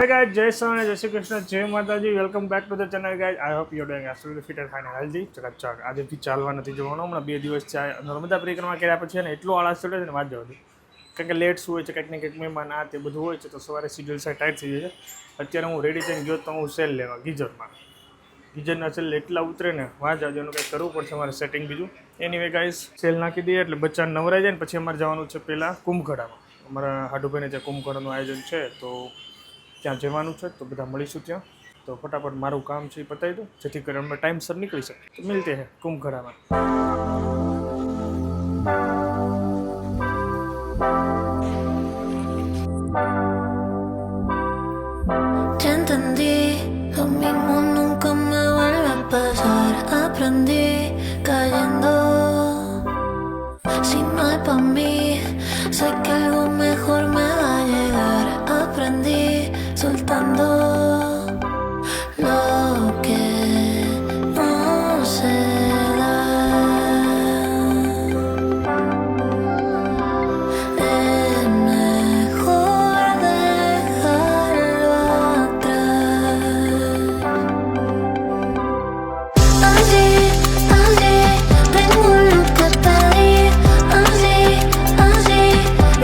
Hey guys, Jai Sona, Jai Shri Krishna, Jai Mataji, welcome back to the channel guys. I hope you're doing absolutely fit and fine and healthy. ચકાચક આજેથી ચાલવા નથી જવાનું હમણાં 2 દિવસ નર્મદા પરિક્રમા કર્યા પછી ને એટલું આળસ ચડે છે ને વાત જવા દે કારણ કે લેટ શું હોય છે કંઈક ને કંઈક મહેમાન આ તે બધું હોય છે તો સવારે શિડ્યુલ સાઈડ ટાઈટ થઈ જાય છે અત્યારે હું રેડી થઈને ગયો તો હું સેલ લેવા ગીઝરના સેલ એટલા ઉતરે ને વાં જાજો એનું કંઈક કરવું પડશે અમારે સેટિંગ બીજું એનીવે ગાઈસ સેલ નાખી દઈએ એટલે બચ્ચા નવરાઈ જાય ને પછી અમારે જવાનું છે પહેલાં કુંભઘડામાં અમારા હાડુભાઈને ત્યાં કુંભઘડાનું આયોજન છે તો ત્યાં જવાનું છે તો બધા મળીશું ત્યાં તો ફટાફટ મારું કામ છે એ પતાવી દો જેથી કરીને અમે ટાઈમસર નીકળી શકીએ તો મિલતે હે કુંભઘડામાં Ya entendí, lo mismo nunca me vuelve a pasar. Aprendí cayendo. Si no hay pa' mí, sé que algo mejor me va a llegar. Aprendí soltando lo que no se da. Es mejor dejarlo atrás. Así, así, tengo lo que pedí. Así, así,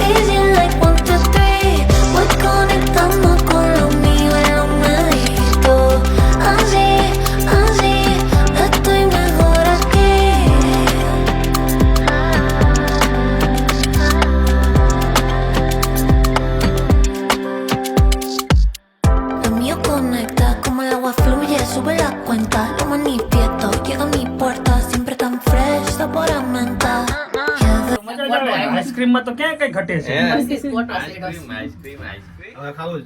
easy like 1, 2, 3. Voy conectando con lo mío en los meditos. Así, así, estoy mejor aquí. Lo mío conecta, como el agua fluye, sube la cuenta, lo manifiesto, llega a mi puerta, siempre tan fresh, sabor a menta. આઈસ્ક્રીમમાં તો ક્યાં કઈ ઘટે છે હવે ખાવું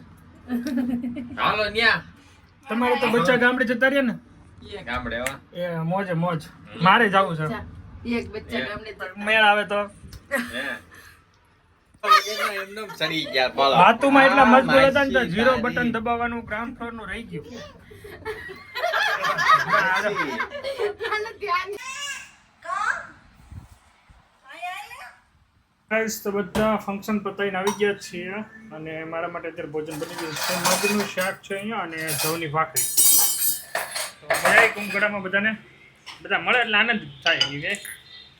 હાલો ન્યા તમારે તો બચ્ચા ગામડે જતા રહ્યા ને ગામડે વા એ મોજે મોજ મારે જવું છે એક બચ્ચા ગામને મેળ આવે તો એમને ચડી ગયા બોલો વાતુમાં એટલા મજબૂત હતા ને તો ઝીરો બટન દબાવવાનું ગ્રાઉન્ડ ફ્લોર નું રહી ગયું ગાઈસ તો બધા ફંક્શન પતાવીને આવી ગયા છીએ અને મારા માટે અત્યારે ભોજન બની ગયું છે મગનું શાક છે અહીંયા અને જવની ભાખરી તો મજા આવી કુંભઘડામાં બધાને બધા મળે એટલે આનંદ થાય કે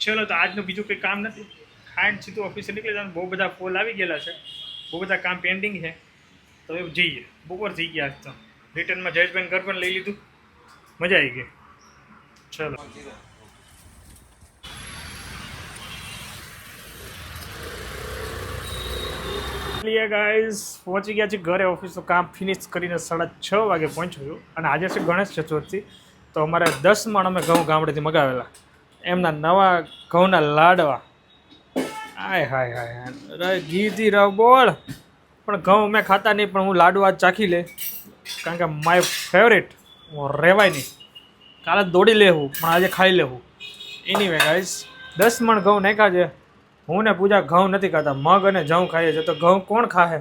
ચલો તો આજનું બીજું કંઈ કામ નથી ખાઈને સીધું ઓફિસે નીકળી જવાનું બહુ બધા કોલ આવી ગયેલા છે બહુ બધા કામ પેન્ડિંગ છે તો એવું જઈએ બપોર થઈ ગયા આજ તો રિટર્નમાં જયેશભાઈને ઘર પણ લઈ લીધું મજા આવી ગઈ ચલો ગાઈઝ પહોંચી ગયા છે ઘરે ઓફિસનું કામ ફિનિશ કરીને 6:30 વાગે પહોંચ્યું અને આજે છે ગણેશ ચતુર્થી તો અમારે 10 મણ અમે ઘઉં ગામડેથી મગાવેલા એમના નવા ઘઉંના લાડવા આય હાય હાય ઘીથી રવ બોળ પણ ઘઉં મેં ખાતા નહીં પણ હું લાડુ આજ ચાખી લે કારણ કે માય ફેવરેટ હું રહેવાય નહીં કાલે દોડી લેવું પણ આજે ખાઈ લેવું એની વે ગાઈઝ 10 મણ ઘઉં નાખ્યા છે હું ને પૂજા ઘઉં નથી ખાતા મગ અને જવ ખાઈએ છીએ તો ઘઉં કોણ ખાહે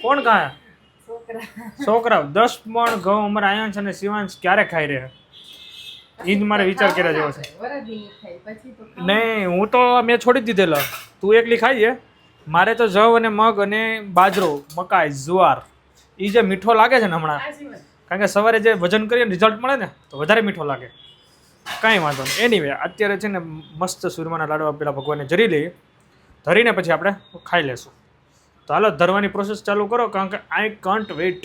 કોણ છોકરા 10 મણ ઘઉં અમારા આયાંશ અને શિવાંશ ક્યારે ખાઈ રહ્યા એ જ મારે વિચાર કર્યા જેવો છે નહીં હું તો મેં છોડી દીધેલો તું એકલી ખાઈએ મારે તો જવ અને મગ અને બાજરો મકાઈ જુવાર એ જે મીઠો લાગે છે ને હમણાં કારણ કે સવારે જે વજન કરીએ રિઝલ્ટ મળે ને તો વધારે મીઠો લાગે કાંઈ વાંધો નહીં એનીવે અત્યારે છે ને મસ્ત સુરમાના લાડવા પેલા ભગવાનને જરી લઈએ ધરીને પછી આપણે ખાઈ લેશું તો હાલો ધરવાની પ્રોસેસ ચાલુ કરો કારણ કે આઈ કાન્ટ વેઇટ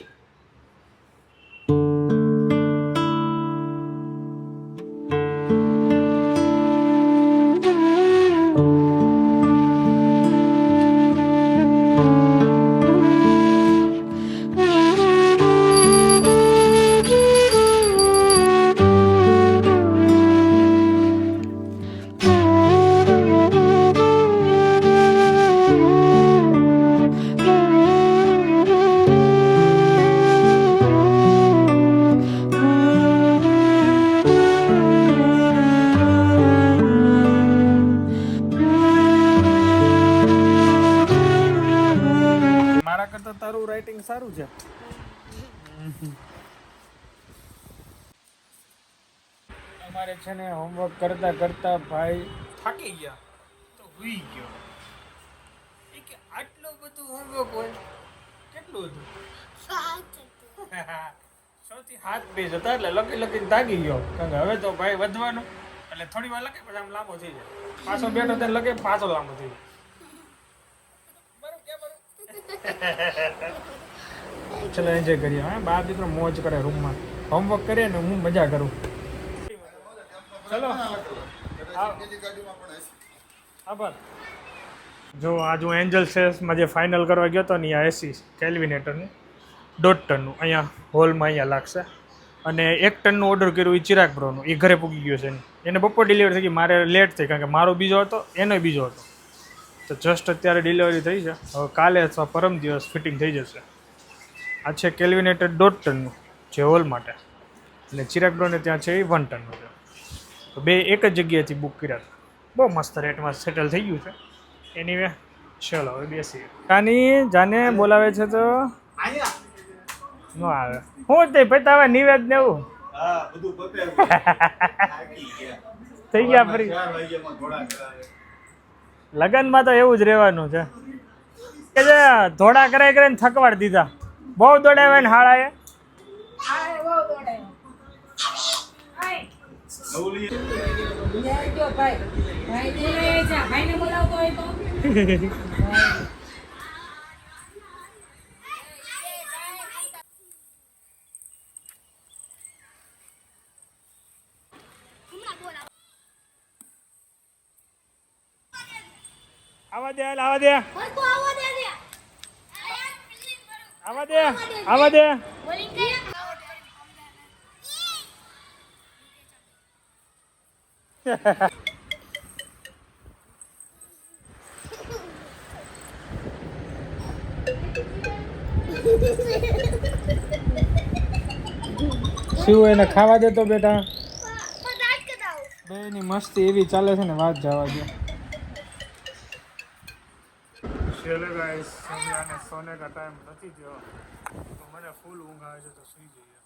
તારું રાઇટિંગ સારું છે અમારે છે ને હોમવર્ક કરતા કરતા ભાઈ થાકી ગયા તો હુઈ ગયો એ કે આટલું બધું હોમવર્ક હોય કેટલું હતું સૌથી હાથ પેજ હતા એટલે લખીને તાગી ગયો કારણ કે હવે તો ભાઈ વધવાનું એટલે થોડી વાર લખે પછી આમ લાંબો થઈ જાય પાછો બેઠો ત્યારે લખે પાછો લાંબો થઈ જાય ચલો એન્જોય કરીએ હા બાપ દીકરો મોજ કરે રૂમમાં હોમવર્ક કરીએ ને હું મજા કરું ચલો આભાર જો આજ હું એન્જલ સેલ્સમાં જે ફાઇનલ કરવા ગયો હતો ને અહીંયા એસી કેલ્વિનેટરનું 1.5 ટનનું અહીંયા હોલમાં અહીંયા લાગશે અને 1 ટનનું ઓર્ડર કર્યું એ ચિરાગ બ્રોનું એ ઘરે પૂગી ગયો છે એને બપોર ડિલિવરી થઈ ગઈ મારે લેટ થઈ કારણ કે મારો બીજો હતો એનો બીજો હતો તો જસ્ટ અત્યારે ડિલિવરી થઈ છે હવે કાલે અથવા પરમ દિવસ ફિટિંગ થઈ જશે આ છે કેલ્વિનેટર 1.5 ટનનું જે હોલ માટે અને ચિરાગ બ્રોને ત્યાં છે એ 1 ટનનું છે તો બે એક જ જગ્યાએથી બુક કર્યા હતા બહુ મસ્ત રેટમાં સેટલ થઈ ગયું છે એની વે ચલો હવે બેસીએ કાની જાને બોલાવે છે તો ન આવે હું તે પતાવા નિવેદ ને એવું થઈ ગયા ફરી લગનમાં તો એવું જ રહેવાનું છે કે જે ધોળા કરાય કરીને થકવાડ દીધા બહુ દોડાવ્યા ને હાળાએ આવા દે આવા દે આવા દે આવા દે શું એને ખાવા દે તો બેટા બેની મસ્તી એવી ચાલે છે ને વાત જવા દે चलो गाइस सोने का टाइम નથી થયો તો મને ફૂલ ઊંઘ આવે છે તો સુઈ જઈએ